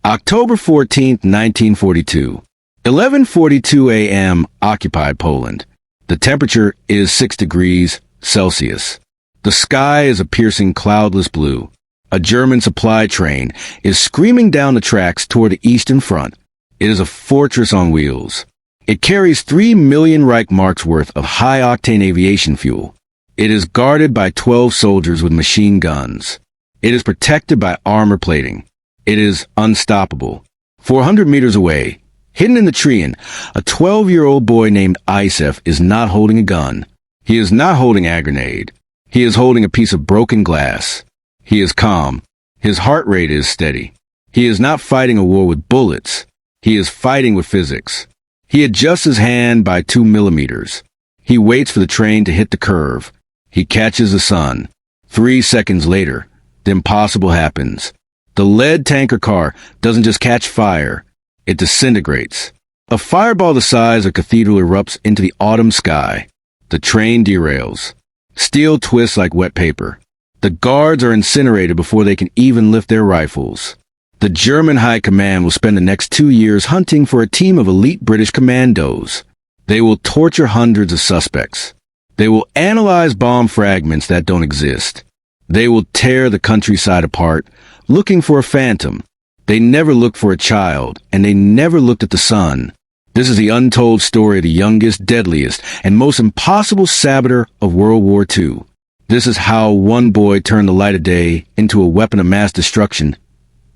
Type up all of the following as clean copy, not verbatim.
October 14th, 1942. 11:42 a.m. occupied Poland. The temperature is 6 degrees Celsius. The sky is a piercing cloudless blue. A German supply train is screaming down the tracks toward the Eastern Front. It is a fortress on wheels. It carries 3 million Reichsmarks worth of high-octane aviation fuel. It is guarded by 12 soldiers with machine guns. It is protected by armor plating. It is unstoppable. 400 meters away, hidden in the tree, a 12-year-old boy named Ysef is not holding a gun. He is not holding a grenade. He is holding a piece of broken glass. He is calm. His heart rate is steady. He is not fighting a war with bullets. He is fighting with physics. He adjusts his hand by 2 millimeters. He waits for the train to hit the curve. He catches the sun. 3 seconds later, the impossible happens. The lead tanker car doesn't just catch fire, it disintegrates. A fireball the size of a cathedral erupts into the autumn sky. The train derails. Steel twists like wet paper. The guards are incinerated before they can even lift their rifles. The German High Command will spend the next 2 years hunting for a team of elite British commandos. They will torture hundreds of suspects. They will analyze bomb fragments that don't exist. They will tear the countryside apart, looking for a phantom. They never looked for a child, and they never looked at the sun. This is the untold story of the youngest, deadliest, and most impossible saboteur of World War II. This is how one boy turned the light of day into a weapon of mass destruction.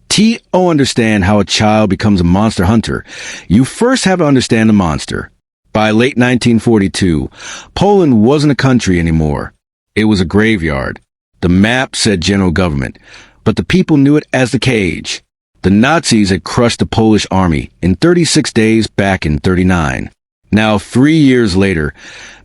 To understand how a child becomes a monster hunter, you first have to understand the monster. By late 1942, Poland wasn't a country anymore. It was a graveyard. The map said general government, but the people knew it as the cage. The Nazis had crushed the Polish army in 36 days back in 39. Now, 3 years later,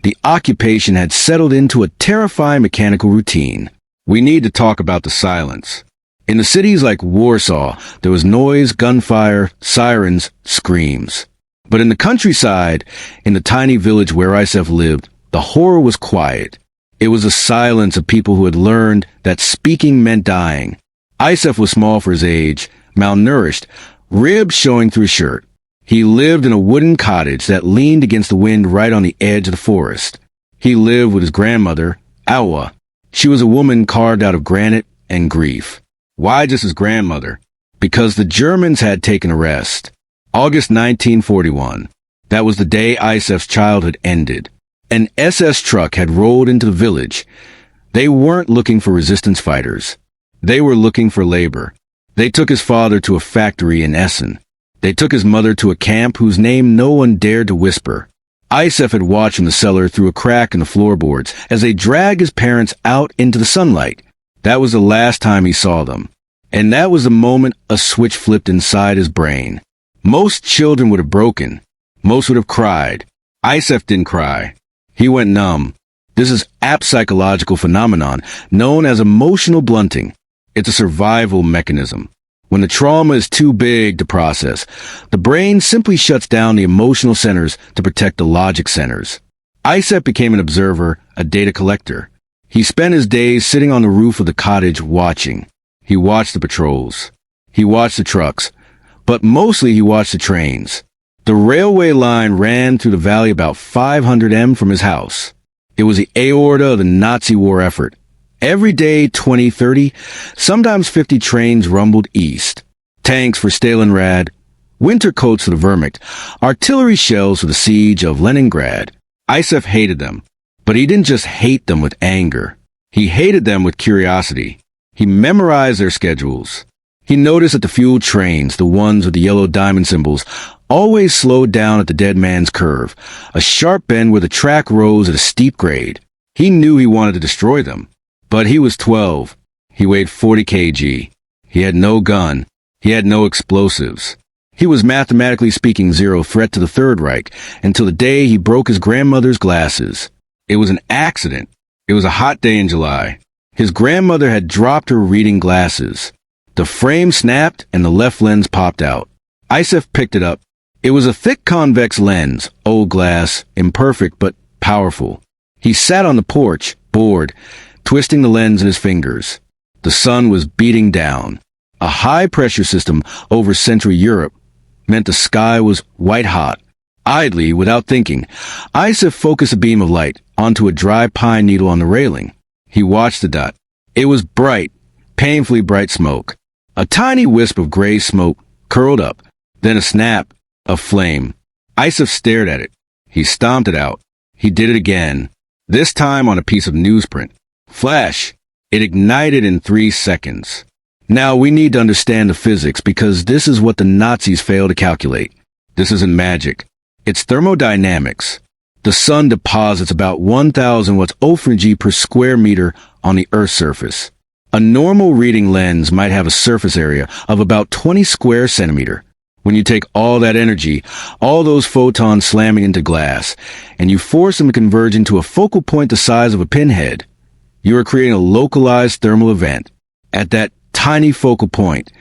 the occupation had settled into a terrifying mechanical routine. We need to talk about the silence. In the cities like Warsaw, there was noise, gunfire, sirens, screams. But in the countryside, in the tiny village where Ysef lived, the horror was quiet. It was a silence of people who had learned that speaking meant dying. Ysef was small for his age, malnourished, ribs showing through his shirt. He lived in a wooden cottage that leaned against the wind right on the edge of the forest. He lived with his grandmother, Awa. She was a woman carved out of granite and grief. Why just his grandmother? Because the Germans had taken a rest. August 1941. That was the day Ysef's childhood ended. An SS truck had rolled into the village. They weren't looking for resistance fighters. They were looking for labor. They took his father to a factory in Essen. They took his mother to a camp whose name no one dared to whisper. Ysef had watched from the cellar through a crack in the floorboards as they dragged his parents out into the sunlight. That was the last time he saw them. And that was the moment a switch flipped inside his brain. Most children would have broken. Most would have cried. Ysef didn't cry. He went numb. This is apt psychological phenomenon known as emotional blunting. It's a survival mechanism. When the trauma is too big to process, the brain simply shuts down the emotional centers to protect the logic centers. Ysef became an observer, a data collector. He spent his days sitting on the roof of the cottage watching. He watched the patrols. He watched the trucks. But mostly he watched the trains. The railway line ran through the valley about 500 m from his house. It was the aorta of the Nazi war effort. Every day, 20, 30, sometimes 50 trains rumbled east. Tanks for Stalingrad, winter coats for the Wehrmacht, artillery shells for the siege of Leningrad. Ysef hated them. But he didn't just hate them with anger. He hated them with curiosity. He memorized their schedules. He noticed that the fuel trains, the ones with the yellow diamond symbols, always slowed down at the dead man's curve, a sharp bend where the track rose at a steep grade. He knew he wanted to destroy them. But he was 12. He weighed 40 kg. He had no gun. He had no explosives. He was mathematically speaking zero threat to the Third Reich until the day he broke his grandmother's glasses. It was an accident. It was a hot day in July. His grandmother had dropped her reading glasses. The frame snapped and the left lens popped out. Ysef picked it up. It was a thick convex lens, old glass, imperfect but powerful. He sat on the porch, bored, twisting the lens in his fingers. The sun was beating down. A high-pressure system over Central Europe meant the sky was white-hot. Idly, without thinking, Ysef focused a beam of light onto a dry pine needle on the railing. He watched the dot. It was bright, painfully bright smoke. A tiny wisp of gray smoke curled up, then a snap of flame. Ysef stared at it. He stomped it out. He did it again, this time on a piece of newsprint. Flash! It ignited in 3 seconds. Now we need to understand the physics because this is what the Nazis failed to calculate. This isn't magic. It's thermodynamics. The sun deposits about 1,000 watts G per square meter on the Earth's surface. A normal reading lens might have a surface area of about 20 square centimeter. When you take all that energy, all those photons slamming into glass, and you force them to converge into a focal point the size of a pinhead, you are creating a localized thermal event. At that tiny focal point,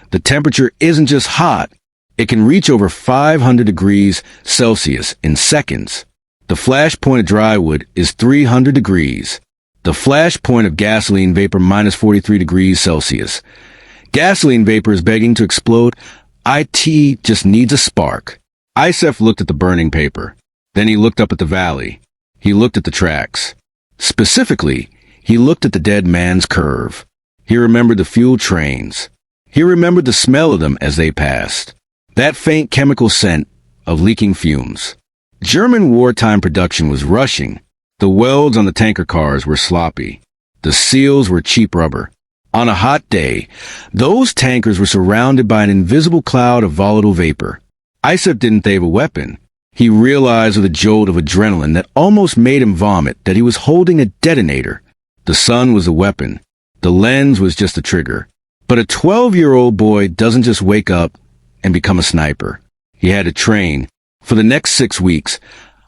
the temperature isn't just hot, it can reach over 500 degrees Celsius in seconds. The flash point of dry wood is 300 degrees. The flash point of gasoline vapor minus 43 degrees Celsius. Gasoline vapor is begging to explode. IT just needs a spark. Ysef looked at the burning paper. Then he looked up at the valley. He looked at the tracks. Specifically, he looked at the dead man's curve. He remembered the fuel trains. He remembered the smell of them as they passed. That faint chemical scent of leaking fumes. German wartime production was rushing. The welds on the tanker cars were sloppy. The seals were cheap rubber. On a hot day, those tankers were surrounded by an invisible cloud of volatile vapor. Ysef didn't think of a weapon. He realized with a jolt of adrenaline that almost made him vomit that he was holding a detonator. The sun was a weapon. The lens was just a trigger. But a 12-year-old boy doesn't just wake up and become a sniper. He had to train. For the next 6 weeks,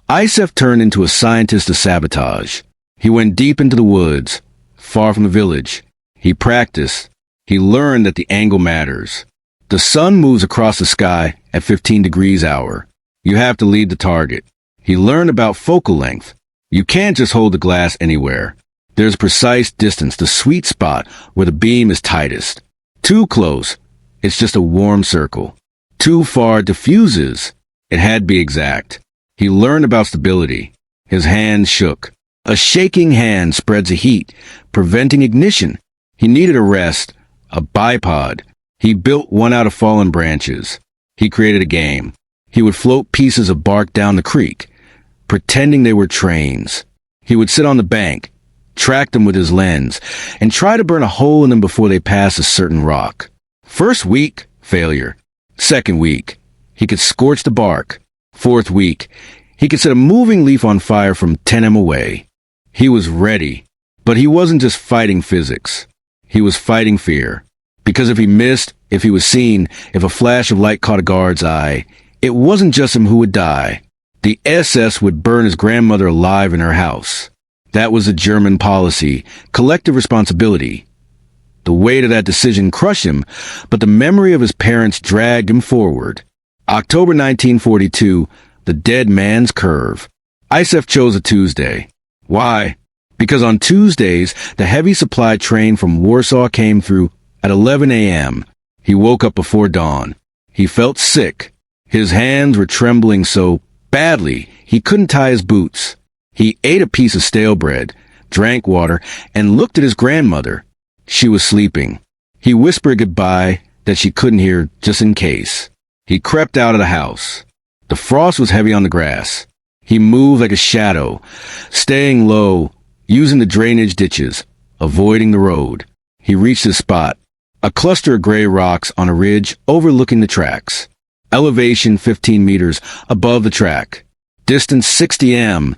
Ysef turned into a scientist of sabotage. He went deep into the woods, far from the village. He practiced. He learned that the angle matters. The sun moves across the sky at 15 degrees hour. You have to lead the target. He learned about focal length. You can't just hold the glass anywhere. There's a precise distance, the sweet spot where the beam is tightest. Too close, it's just a warm circle. Too far, diffuses. It had to be exact. He learned about stability. His hand shook. A shaking hand spreads a heat, preventing ignition. He needed a rest, a bipod. He built one out of fallen branches. He created a game. He would float pieces of bark down the creek, pretending they were trains. He would sit on the bank, track them with his lens, and try to burn a hole in them before they passed a certain rock. First week, failure. Second week, he could scorch the bark. Fourth week, he could set a moving leaf on fire from 10 m away. He was ready, but he wasn't just fighting physics. He was fighting fear. Because if he missed, if he was seen, if a flash of light caught a guard's eye, it wasn't just him who would die. The SS would burn his grandmother alive in her house. That was a German policy, collective responsibility. The weight of that decision crushed him, but the memory of his parents dragged him forward. October 1942, the dead man's curve. Ysef chose a Tuesday. Why? Because on Tuesdays, the heavy supply train from Warsaw came through at 11 a.m. He woke up before dawn. He felt sick. His hands were trembling so badly he couldn't tie his boots. He ate a piece of stale bread, drank water, and looked at his grandmother. She was sleeping. He whispered goodbye that she couldn't hear just in case. He crept out of the house. The frost was heavy on the grass. He moved like a shadow, staying low, using the drainage ditches, avoiding the road. He reached his spot, a cluster of gray rocks on a ridge overlooking the tracks. Elevation 15 meters above the track. Distance 60 m.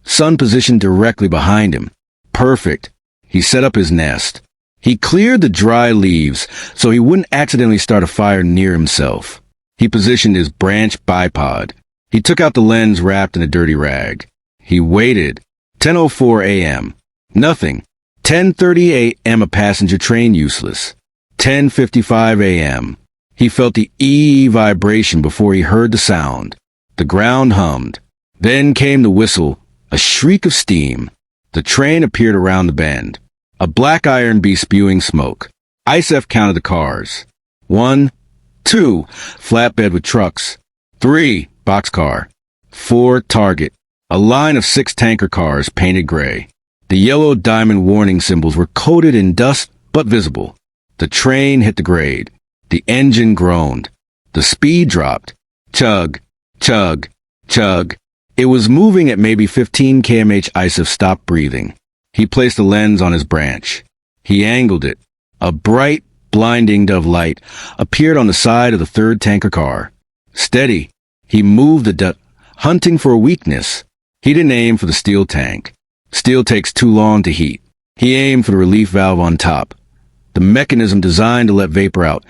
Sun positioned directly behind him. Perfect. He set up his nest. He cleared the dry leaves so he wouldn't accidentally start a fire near himself. He positioned his branch bipod. He took out the lens wrapped in a dirty rag. He waited. 10:04 a.m. Nothing. 10:30 a.m. a passenger train useless. 10:55 a.m. He felt the vibration before he heard the sound. The ground hummed. Then came the whistle, a shriek of steam. The train appeared around the bend. A black iron beast spewing smoke. Ysef counted the cars. 1, 2, flatbed with trucks. 3, boxcar. 4, target. A line of 6 tanker cars painted gray. The yellow diamond warning symbols were coated in dust but visible. The train hit the grade. The engine groaned. The speed dropped. Chug, chug, chug. It was moving at maybe 15 km/h. Ysef stopped breathing. He placed a lens on his branch. He angled it. A bright, blinding dove light appeared on the side of the third tanker car. Steady. He moved the hunting for a weakness. He didn't aim for the steel tank. Steel takes too long to heat. He aimed for the relief valve on top. The mechanism designed to let vapor out,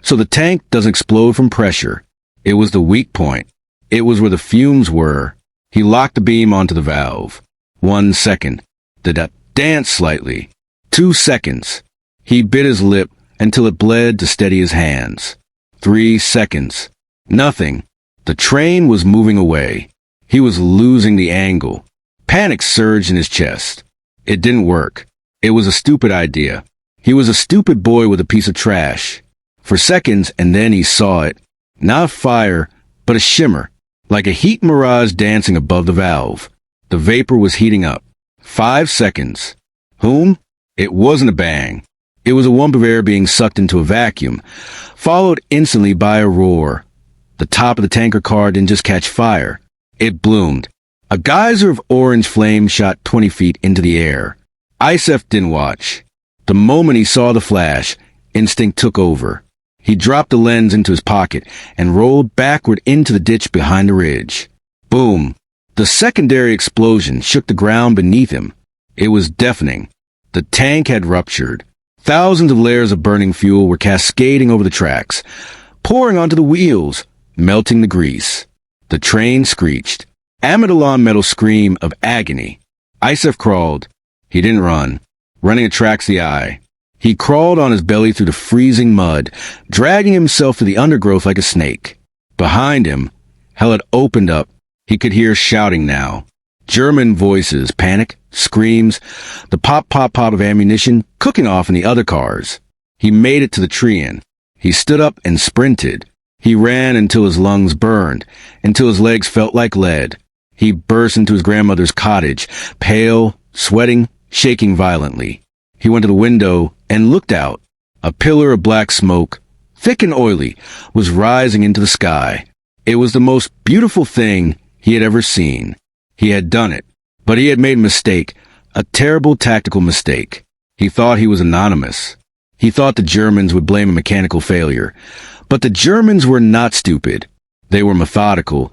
so the tank doesn't explode from pressure. It was the weak point. It was where the fumes were. He locked the beam onto the valve. 1 second. The danced slightly. 2 seconds. He bit his lip until it bled to steady his hands. 3 seconds. Nothing. The train was moving away. He was losing the angle. Panic surged in his chest. It didn't work. It was a stupid idea. He was a stupid boy with a piece of trash. For seconds, and then he saw it. Not fire, but a shimmer, like a heat mirage dancing above the valve. The vapor was heating up. 5 seconds. Whom? It wasn't a bang. It was a wump of air being sucked into a vacuum, followed instantly by a roar. The top of the tanker car didn't just catch fire. It bloomed. A geyser of orange flame shot 20 feet into the air. Ysef didn't watch. The moment he saw the flash, instinct took over. He dropped the lens into his pocket and rolled backward into the ditch behind the ridge. Boom! The secondary explosion shook the ground beneath him. It was deafening. The tank had ruptured. Thousands of layers of burning fuel were cascading over the tracks, pouring onto the wheels, melting the grease. The train screeched. Amidalon metal scream of agony. Ysef crawled. He didn't run. Running attracts the eye. He crawled on his belly through the freezing mud, dragging himself to the undergrowth like a snake. Behind him, hell had opened up. He could hear shouting now. German voices, panic, screams, the pop, pop, pop of ammunition cooking off in the other cars. He made it to the tree-in. He stood up and sprinted. He ran until his lungs burned, until his legs felt like lead. He burst into his grandmother's cottage, pale, sweating, shaking violently. He went to the window and looked out. A pillar of black smoke, thick and oily, was rising into the sky. It was the most beautiful thing he had ever seen. He had done it, but he had made a mistake, a terrible tactical mistake. He thought he was anonymous. He thought the Germans would blame a mechanical failure. But the Germans were not stupid. They were methodical,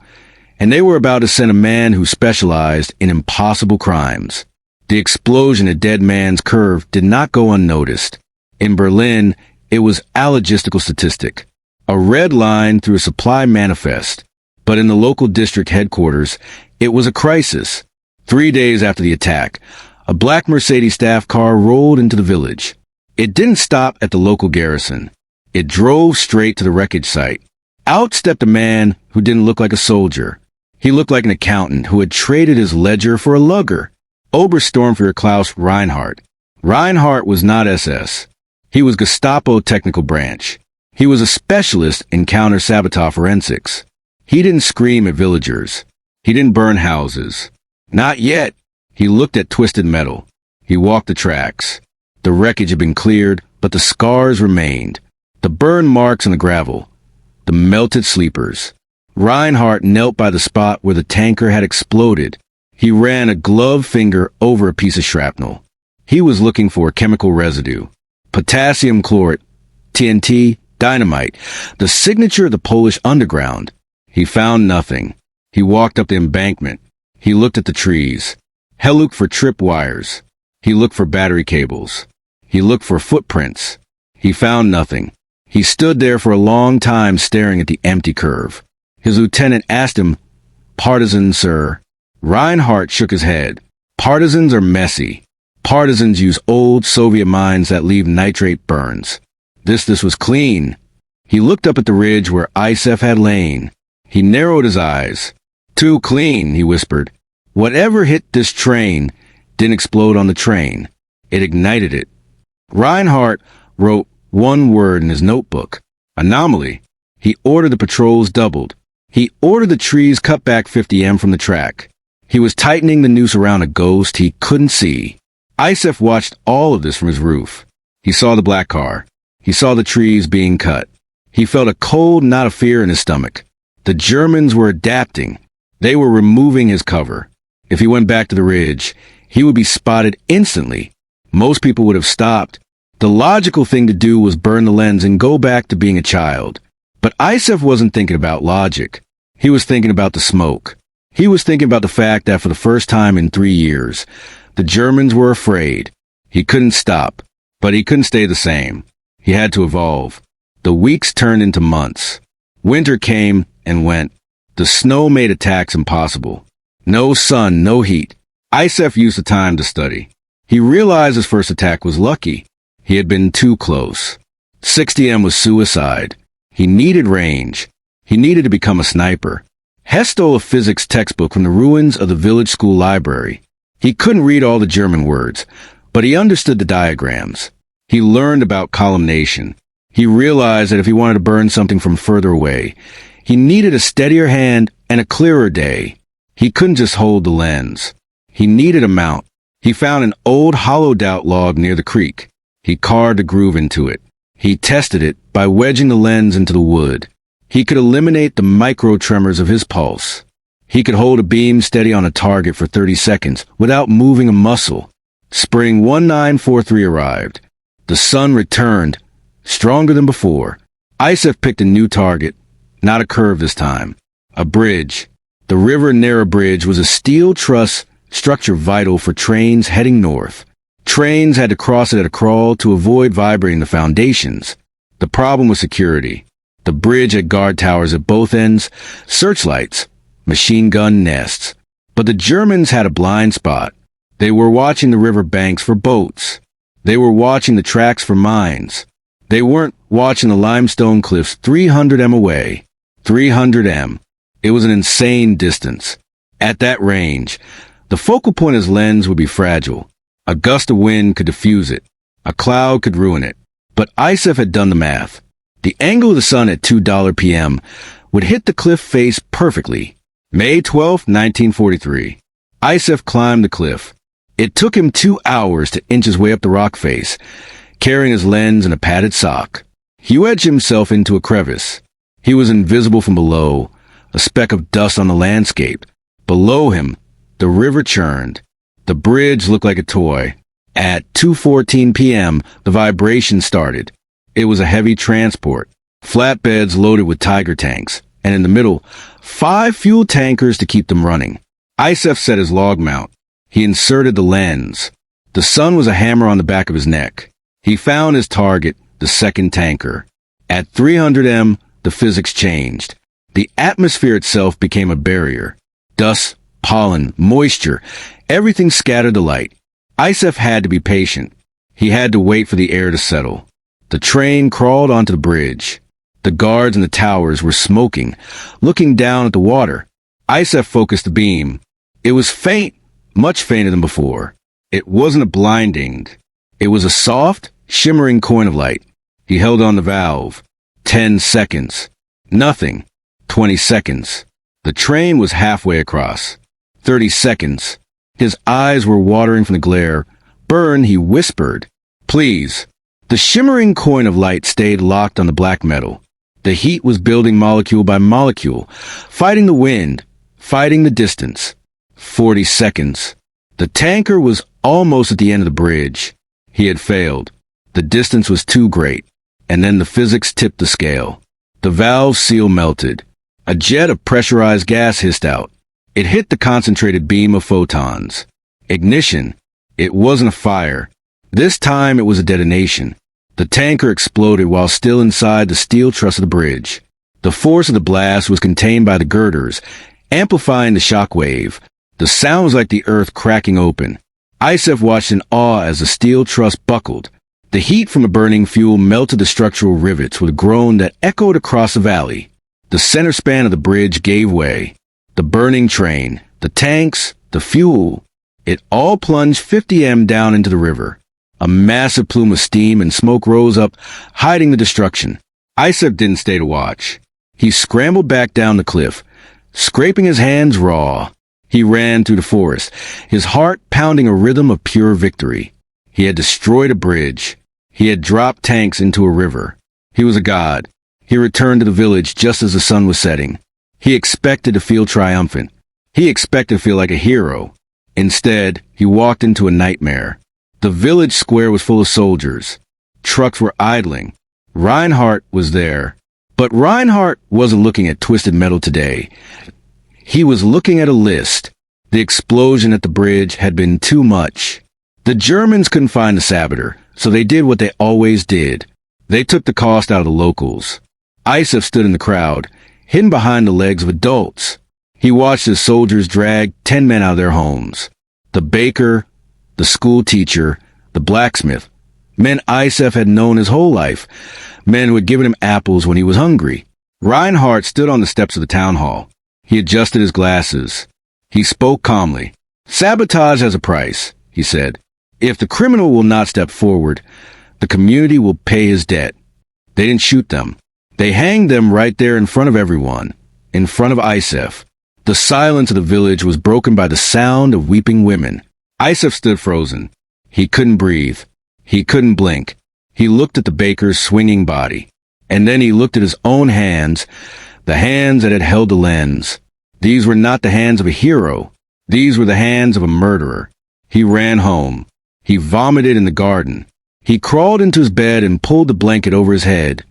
and they were about to send a man who specialized in impossible crimes. The explosion at Dead Man's Curve did not go unnoticed. In Berlin, it was a logistical statistic, a red line through a supply manifest. But in the local district headquarters, it was a crisis. 3 days after the attack, a black Mercedes staff car rolled into the village. It didn't stop at the local garrison. It drove straight to the wreckage site. Out stepped a man who didn't look like a soldier. He looked like an accountant who had traded his ledger for a lugger. Obersturmführer Klaus Reinhardt. Reinhardt was not SS. He was Gestapo technical branch. He was a specialist in counter-sabotage forensics. He didn't scream at villagers. He didn't burn houses. Not yet. He looked at twisted metal. He walked the tracks. The wreckage had been cleared, but the scars remained. The burn marks on the gravel. The melted sleepers. Reinhardt knelt by the spot where the tanker had exploded. He ran a gloved finger over a piece of shrapnel. He was looking for a chemical residue. Potassium chlorate, TNT, dynamite, the signature of the Polish underground. He found nothing. He walked up the embankment. He looked at the trees. He looked for trip wires. He looked for battery cables. He looked for footprints. He found nothing. He stood there for a long time staring at the empty curve. His lieutenant asked him, "Partisan, sir?" Reinhardt shook his head. Partisans are messy. Partisans use old Soviet mines that leave nitrate burns. This was clean. He looked up at the ridge where Ysef had lain. He narrowed his eyes. "Too clean," he whispered. "Whatever hit this train didn't explode on the train. It ignited it." Reinhardt wrote One word in his notebook. Anomaly. He ordered the patrols doubled. He ordered the trees cut back 50 m from the track. He was tightening the noose around a ghost he couldn't see. Ysef watched all of this from his roof. He saw the black car. He saw the trees being cut. He felt a cold, not a fear in his stomach. The Germans were adapting. They were removing his cover. If he went back to the ridge, he would be spotted instantly. Most people would have stopped. The logical thing to do was burn the lens and go back to being a child. But Ysef wasn't thinking about logic. He was thinking about the smoke. He was thinking about the fact that for the first time in 3 years, the Germans were afraid. He couldn't stop, but he couldn't stay the same. He had to evolve. The weeks turned into months. Winter came and went. The snow made attacks impossible. No sun, no heat. Ysef used the time to study. He realized his first attack was lucky. He had been too close. 60 m was suicide. He needed range. He needed to become a sniper. Hess stole a physics textbook from the ruins of the village school library. He couldn't read all the German words, but he understood the diagrams. He learned about collimation. He realized that if he wanted to burn something from further away, he needed a steadier hand and a clearer day. He couldn't just hold the lens. He needed a mount. He found an old hollowed-out log near the creek. He carved a groove into it. He tested it by wedging the lens into the wood. He could eliminate the micro-tremors of his pulse. He could hold a beam steady on a target for 30 seconds without moving a muscle. Spring 1943 arrived. The sun returned, stronger than before. Ysef picked a new target, not a curve this time. A bridge. The River Nera Bridge was a steel truss structure vital for trains heading north. Trains had to cross it at a crawl to avoid vibrating the foundations. The problem was security. The bridge had guard towers at both ends, searchlights, machine gun nests. But the Germans had a blind spot. They were watching the river banks for boats. They were watching the tracks for mines. They weren't watching the limestone cliffs 300 m away. 300 m. It was an insane distance. At that range, the focal point of his lens would be fragile. A gust of wind could diffuse it. A cloud could ruin it. But Ysef had done the math. The angle of the sun at 2 p.m. would hit the cliff face perfectly. May 12, 1943. Ysef climbed the cliff. It took him 2 hours to inch his way up the rock face, carrying his lens in a padded sock. He wedged himself into a crevice. He was invisible from below, a speck of dust on the landscape. Below him, the river churned. The bridge looked like a toy. At 2:14 p.m., the vibration started. It was a heavy transport, flatbeds loaded with Tiger tanks, and in the middle, 5 fuel tankers to keep them running. Ysef set his log mount. He inserted the lens. The sun was a hammer on the back of his neck. He found his target, the second tanker. At 300 m, the physics changed. The atmosphere itself became a barrier. Dust, pollen, moisture, everything scattered the light. Ysef had to be patient. He had to wait for the air to settle. The train crawled onto the bridge. The guards in the towers were smoking, looking down at the water. Ysef focused the beam. It was faint, much fainter than before. It wasn't a blinding. It was a soft, shimmering coin of light. He held on the valve. 10 seconds. Nothing. 20 seconds. The train was halfway across. 30 seconds. His eyes were watering from the glare. Burn, he whispered. Please. The shimmering coin of light stayed locked on the black metal. The heat was building molecule by molecule, fighting the wind, fighting the distance. 40 seconds. The tanker was almost at the end of the bridge. He had failed. The distance was too great. And then the physics tipped the scale. The valve seal melted. A jet of pressurized gas hissed out. It hit the concentrated beam of photons. Ignition. It wasn't a fire. This time it was a detonation. The tanker exploded while still inside the steel truss of the bridge. The force of the blast was contained by the girders, amplifying the shock wave. The sound was like the earth cracking open. Ysef watched in awe as the steel truss buckled. The heat from the burning fuel melted the structural rivets with a groan that echoed across the valley. The center span of the bridge gave way. The burning train, the tanks, the fuel, it all plunged 50 m down into the river. A massive plume of steam and smoke rose up, hiding the destruction. Ysef didn't stay to watch. He scrambled back down the cliff, scraping his hands raw. He ran through the forest, his heart pounding a rhythm of pure victory. He had destroyed a bridge. He had dropped tanks into a river. He was a god. He returned to the village just as the sun was setting. He expected to feel triumphant. He expected to feel like a hero. Instead, he walked into a nightmare. The village square was full of soldiers. Trucks were idling. Reinhardt was there. But Reinhardt wasn't looking at twisted metal today. He was looking at a list. The explosion at the bridge had been too much. The Germans couldn't find the saboteur, so they did what they always did. They took the cost out of the locals. Ysef stood in the crowd, hidden behind the legs of adults. He watched as soldiers dragged 10 men out of their homes. The baker, the school teacher, the blacksmith. Men Ysef had known his whole life. Men who had given him apples when he was hungry. Reinhardt stood on the steps of the town hall. He adjusted his glasses. He spoke calmly. "Sabotage has a price," he said. "If the criminal will not step forward, the community will pay his debt." They didn't shoot them. They hanged them right there in front of everyone, in front of Ysef. The silence of the village was broken by the sound of weeping women. Ysef stood frozen. He couldn't breathe. He couldn't blink. He looked at the baker's swinging body. And then he looked at his own hands, the hands that had held the lens. These were not the hands of a hero. These were the hands of a murderer. He ran home. He vomited in the garden. He crawled into his bed and pulled the blanket over his head,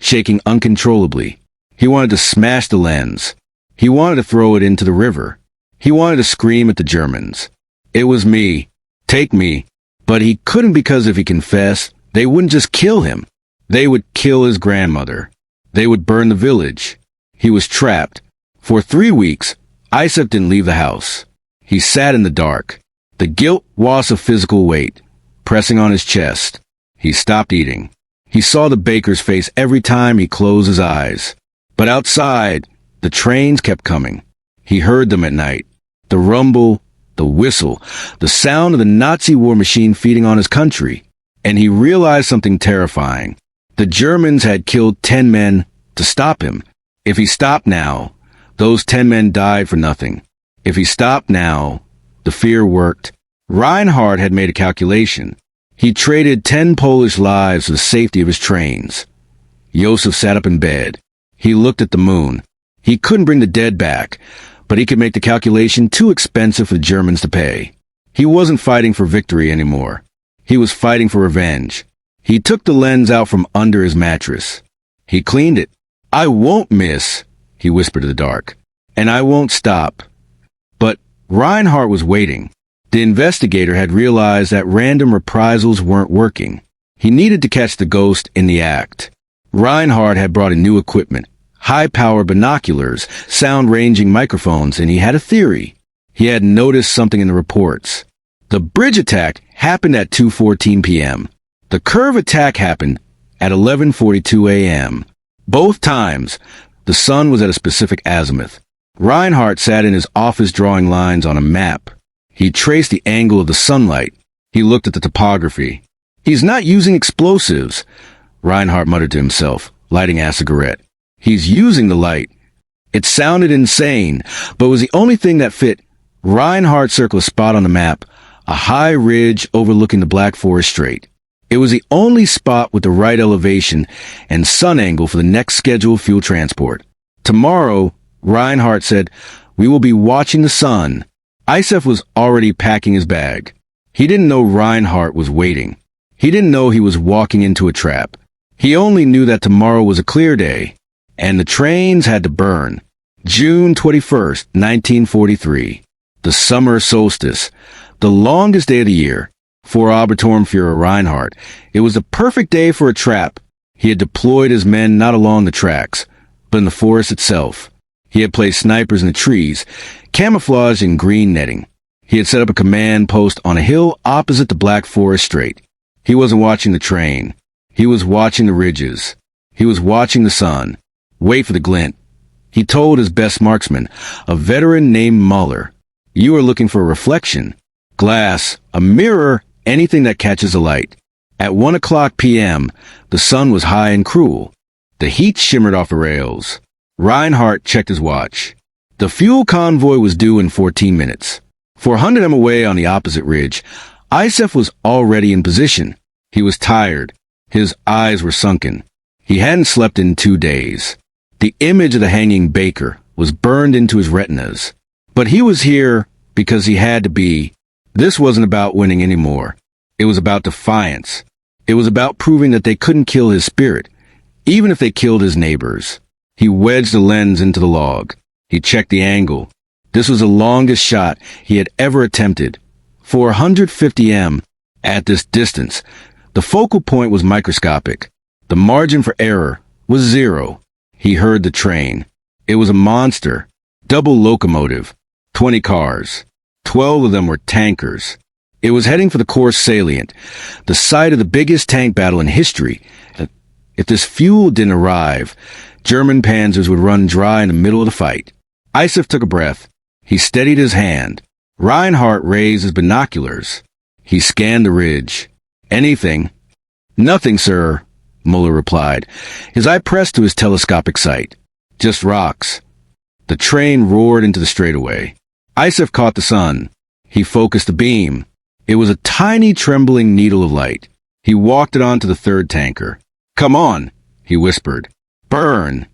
shaking uncontrollably. He wanted to smash the lens. He wanted to throw it into the river. He wanted to scream at the Germans. "It was me. Take me." But he couldn't, because if he confessed, they wouldn't just kill him. They would kill his grandmother. They would burn the village. He was trapped. For 3 weeks, Ysef didn't leave the house. He sat in the dark, the guilt was a physical weight, pressing on his chest. He stopped eating. He saw the baker's face every time he closed his eyes. But outside, the trains kept coming. He heard them at night. The rumble, the whistle, the sound of the Nazi war machine feeding on his country. And he realized something terrifying. The Germans had killed 10 men to stop him. If he stopped now, those 10 men died for nothing. If he stopped now, the fear worked. Reinhardt had made a calculation. He traded 10 Polish lives for the safety of his trains. Ysef sat up in bed. He looked at the moon. He couldn't bring the dead back, but he could make the calculation too expensive for the Germans to pay. He wasn't fighting for victory anymore. He was fighting for revenge. He took the lens out from under his mattress. He cleaned it. "I won't miss," he whispered to the dark. "And I won't stop." But Reinhardt was waiting. The investigator had realized that random reprisals weren't working. He needed to catch the ghost in the act. Reinhardt had brought in new equipment, high-power binoculars, sound-ranging microphones, and he had a theory. He had noticed something in the reports. The bridge attack happened at 2:14 p.m. The curve attack happened at 11:42 a.m. Both times, the sun was at a specific azimuth. Reinhardt sat in his office drawing lines on a map. He traced the angle of the sunlight. He looked at the topography. "He's not using explosives," Reinhardt muttered to himself, lighting a cigarette. "He's using the light." It sounded insane, but was the only thing that fit. Reinhardt circled a spot on the map, a high ridge overlooking the Black Forest Strait. It was the only spot with the right elevation and sun angle for the next scheduled fuel transport. "Tomorrow," Reinhardt said, "we will be watching the sun." Ysef was already packing his bag. He didn't know Reinhardt was waiting. He didn't know he was walking into a trap. He only knew that tomorrow was a clear day, and the trains had to burn. June 21st, 1943. The summer solstice. The longest day of the year. For Obersturmführer Reinhardt, it was the perfect day for a trap. He had deployed his men not along the tracks, but in the forest itself. He had placed snipers in the trees, camouflaged in green netting. He had set up a command post on a hill opposite the Black Forest Strait. He wasn't watching the train. He was watching the ridges. He was watching the sun. Wait for the glint. He told his best marksman, a veteran named Muller, "You are looking for a reflection. Glass, a mirror, anything that catches the light. At 1 p.m., the sun was high and cruel. The heat shimmered off the rails. Reinhardt checked his watch. The fuel convoy was due in 14 minutes. 400 m away on the opposite ridge, Ysef was already in position. He was tired. His eyes were sunken. He hadn't slept in 2 days. The image of the hanging baker was burned into his retinas. But he was here because he had to be. This wasn't about winning anymore. It was about defiance. It was about proving that they couldn't kill his spirit, even if they killed his neighbors. He wedged the lens into the log. He checked the angle. This was the longest shot he had ever attempted. 450 m. At this distance, the focal point was microscopic. The margin for error was 0. He heard the train. It was a monster. Double locomotive. 20 cars. 12 of them were tankers. It was heading for the Corps salient, the site of the biggest tank battle in history. If this fuel didn't arrive, German panzers would run dry in the middle of the fight. Ysef took a breath. He steadied his hand. Reinhardt raised his binoculars. He scanned the ridge. Anything? Nothing, sir, Muller replied. His eye pressed to his telescopic sight. Just rocks. The train roared into the straightaway. Ysef caught the sun. He focused the beam. It was a tiny trembling needle of light. He walked it onto the third tanker. Come on, he whispered. Burn!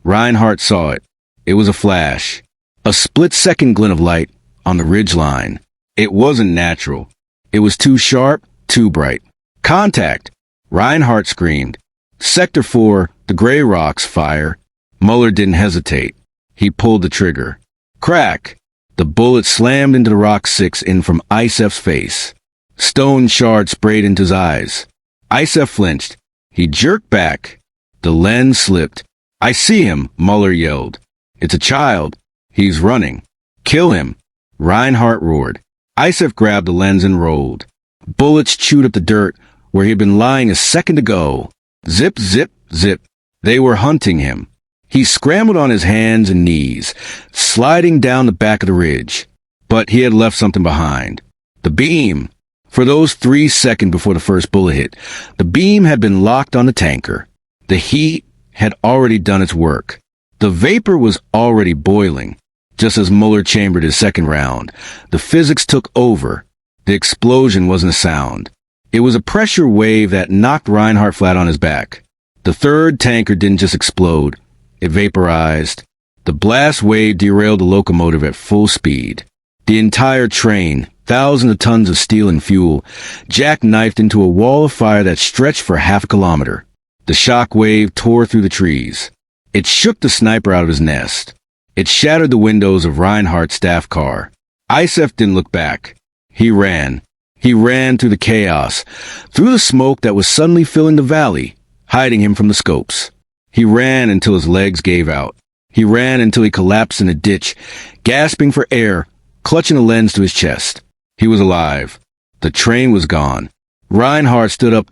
Reinhardt saw it. It was a flash. A split-second glint of light on the ridge line. It wasn't natural. It was too sharp, too bright. Contact! Reinhardt screamed. Sector 4, the gray rocks, fire. Muller didn't hesitate. He pulled the trigger. Crack! The bullet slammed into the rock 6 in from Ysef's face. Stone shards sprayed into his eyes. Ysef flinched. He jerked back. The lens slipped. I see him, Muller yelled. It's a child. He's running. Kill him. Reinhardt roared. Ysef grabbed the lens and rolled. Bullets chewed up the dirt where he had been lying a second ago. Zip, zip, zip. They were hunting him. He scrambled on his hands and knees, sliding down the back of the ridge. But he had left something behind. The beam. For those 3 seconds before the first bullet hit, the beam had been locked on the tanker. The heat had already done its work. The vapor was already boiling. Just as Muller chambered his second round, the physics took over. The explosion wasn't a sound. It was a pressure wave that knocked Reinhardt flat on his back. The third tanker didn't just explode. It vaporized. The blast wave derailed the locomotive at full speed. The entire train, thousands of tons of steel and fuel, jackknifed into a wall of fire that stretched for half a kilometer. The shock wave tore through the trees. It shook the sniper out of his nest. It shattered the windows of Reinhardt's staff car. Ysef didn't look back. He ran. He ran through the chaos, through the smoke that was suddenly filling the valley, hiding him from the scopes. He ran until his legs gave out. He ran until he collapsed in a ditch, gasping for air, clutching a lens to his chest. He was alive. The train was gone. Reinhardt stood up,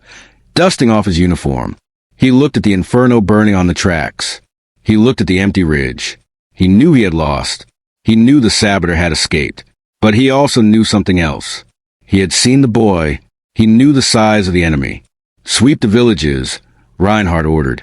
dusting off his uniform. He looked at the inferno burning on the tracks. He looked at the empty ridge. He knew he had lost. He knew the saboteur had escaped. But he also knew something else. He had seen the boy. He knew the size of the enemy. Sweep the villages, Reinhardt ordered,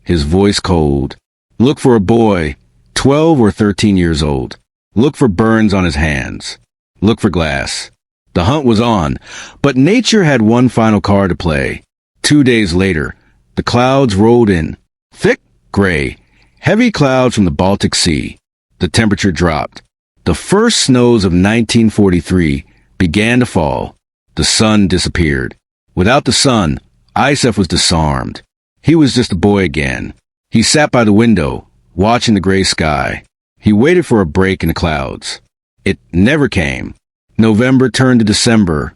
his voice cold. Look for a boy, 12 or 13 years old. Look for burns on his hands. Look for glass. The hunt was on, but nature had one final card to play. 2 days later, the clouds rolled in. Thick, gray, heavy clouds from the Baltic Sea. The temperature dropped. The first snows of 1943 began to fall. The sun disappeared. Without the sun, Ysef was disarmed. He was just a boy again. He sat by the window, watching the gray sky. He waited for a break in the clouds. It never came. November turned to December.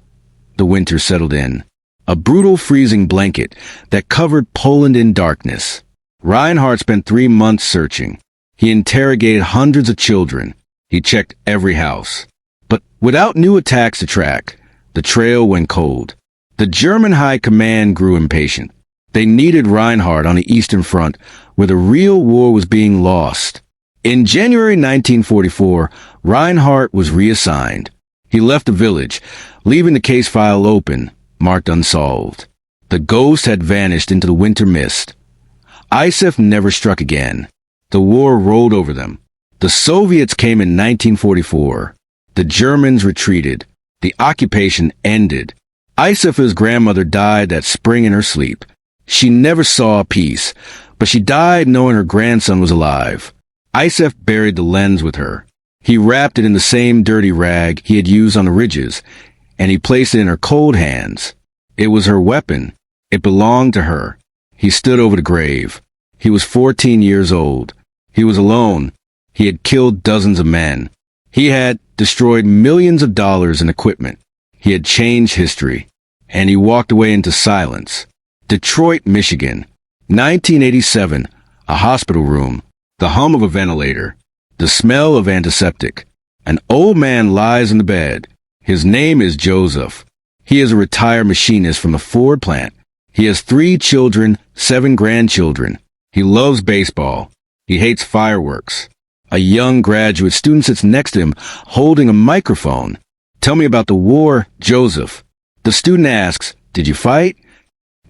The winter settled in. A brutal freezing blanket that covered Poland in darkness. Reinhardt spent 3 months searching. He interrogated hundreds of children. He checked every house. But without new attacks to track, the trail went cold. The German high command grew impatient. They needed Reinhardt on the Eastern Front, where the real war was being lost. In January 1944, Reinhardt was reassigned. He left the village, leaving the case file open, marked unsolved. The ghost had vanished into the winter mist. Ysef never struck again. The war rolled over them. The Soviets came in 1944. The Germans retreated. The occupation ended. Ysef's grandmother died that spring in her sleep. She never saw peace, but she died knowing her grandson was alive. Ysef buried the lens with her. He wrapped it in the same dirty rag he had used on the ridges, and he placed it in her cold hands. It was her weapon. It belonged to her. He stood over the grave. He was 14 years old. He was alone. He had killed dozens of men. He had destroyed millions of dollars in equipment. He had changed history. And he walked away into silence. Detroit, Michigan. 1987. A hospital room. The hum of a ventilator. The smell of antiseptic. An old man lies in the bed. His name is Joseph. He is a retired machinist from a Ford plant. He has 3 children, 7 grandchildren. He loves baseball. He hates fireworks. A young graduate student sits next to him, holding a microphone. Tell me about the war, Joseph. The student asks, did you fight?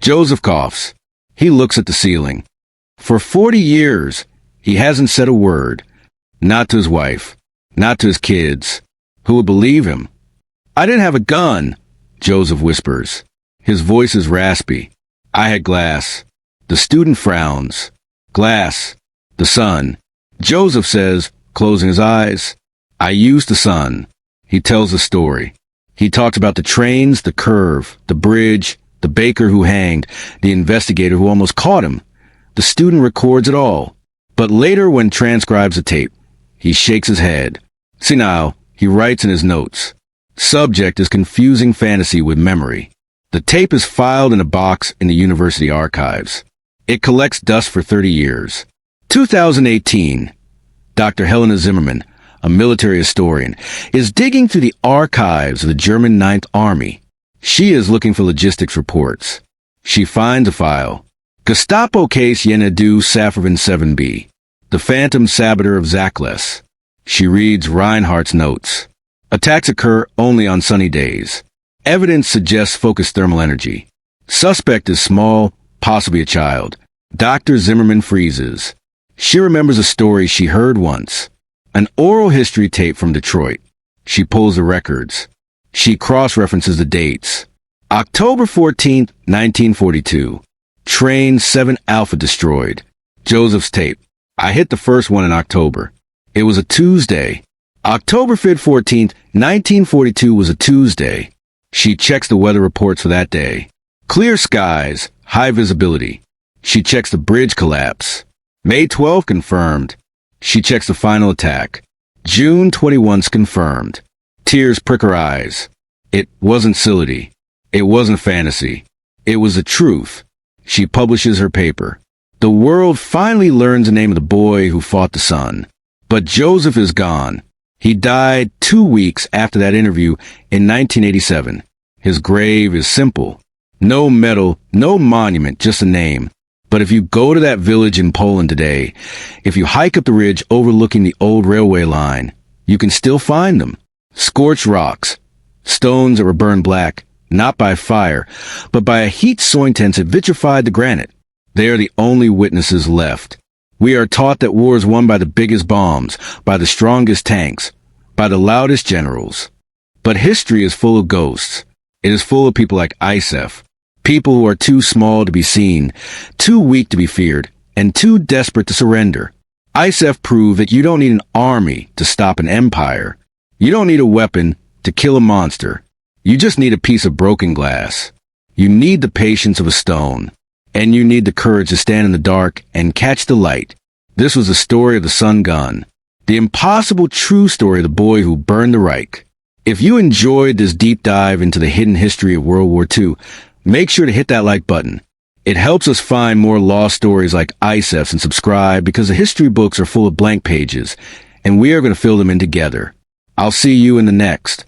Joseph coughs. He looks at the ceiling. For 40 years, he hasn't said a word. Not to his wife. Not to his kids. Who would believe him? I didn't have a gun, Joseph whispers. His voice is raspy. I had glass. The student frowns. Glass. The sun. Joseph says, closing his eyes, I used the sun. He tells the story. He talks about the trains, the curve, the bridge, the baker who hanged, the investigator who almost caught him. The student records it all. But later, when transcribes the tape, he shakes his head. See now, he writes in his notes. Subject is confusing fantasy with memory. The tape is filed in a box in the university archives. It collects dust for 30 years. 2018. Dr. Helena Zimmerman, a military historian, is digging through the archives of the German Ninth Army. She is looking for logistics reports. She finds a file. Gestapo case Yenadu Safarvin 7B. The phantom saboteur of Zakles. She reads Reinhardt's notes. Attacks occur only on sunny days. Evidence suggests focused thermal energy. Suspect is small, possibly a child. Dr. Zimmerman freezes. She remembers a story she heard once. An oral history tape from Detroit. She pulls the records. She cross-references the dates. October 14th, 1942. Train 7 Alpha destroyed. Joseph's tape. I hit the first one in October. It was a Tuesday. October 14th, 1942 was a Tuesday. She checks the weather reports for that day. Clear skies, high visibility. She checks the bridge collapse. May 12th confirmed. She checks the final attack. June 21st confirmed. Tears prick her eyes. It wasn't silly. It wasn't fantasy. It was the truth. She publishes her paper. The world finally learns the name of the boy who fought the sun. But Joseph is gone. He died 2 weeks after that interview in 1987. His grave is simple. No medal, no monument, just a name. But if you go to that village in Poland today, if you hike up the ridge overlooking the old railway line, you can still find them. Scorched rocks. Stones that were burned black, not by fire, but by a heat so intense it vitrified the granite. They are the only witnesses left. We are taught that war is won by the biggest bombs, by the strongest tanks, by the loudest generals. But history is full of ghosts. It is full of people like Ysef. People who are too small to be seen, too weak to be feared, and too desperate to surrender. Ysef proved that you don't need an army to stop an empire. You don't need a weapon to kill a monster. You just need a piece of broken glass. You need the patience of a stone. And you need the courage to stand in the dark and catch the light. This was the story of the Sun Gun. The impossible true story of the boy who burned the Reich. If you enjoyed this deep dive into the hidden history of World War II, make sure to hit that like button. It helps us find more lost stories like Ysef's, and subscribe because the history books are full of blank pages, and we are going to fill them in together. I'll see you in the next.